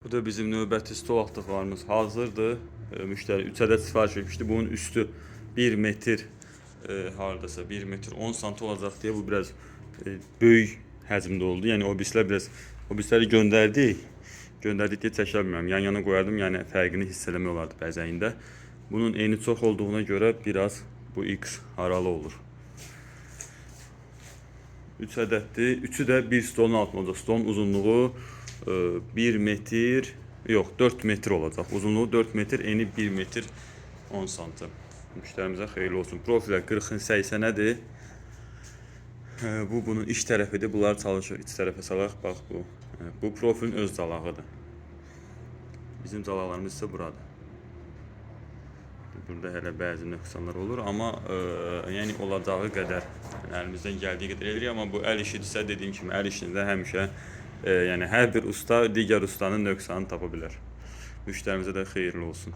Bu da bizim növbəti stol altıqlarımız hazırdır. Müştəri 3 ədəd sifariş etmişdi. Bunun üstü 1 metr hardasa 1 metr 10 sm olacaq deyə bu biraz böyük həcmdə oldu. Yəni o birisləri göndərdik. Göndərdik deyə çəkə bilmirəm. Yan-yana qoyardım, yəni fərqini hiss eləmək olardı bəzəyində. Bunun eni çox olduğuna görə biraz bu X aralı olur. 3 ədəddir. Üçü də bir stolun altında olacaq. Stolun uzunluğu 1 metr, yox 4 metr olacaq. Uzunluğu 4 metr, eni 1 metr 10 sm. Müştərimizə xeyirli olsun. Profillər 40-ın 80-ədir. Bu bunun iç tərəfidir. Bunlar çalışır. İç tərəfə salaq. Bax bu. Bu profilin öz zalağıdır. Bizim zalaqlarımız isə burada. Burada hələ bəzi nöqsanlar olur, amma yəni olacağı qədər, yəni əlimizdən gəldiyi qədər edirik, amma bu əl işidirsə, dediyim kimi əl işində həmişə yəni hər bir usta digər ustanın nöqsanını tapa bilər. Müştərimizə də xeyirli olsun.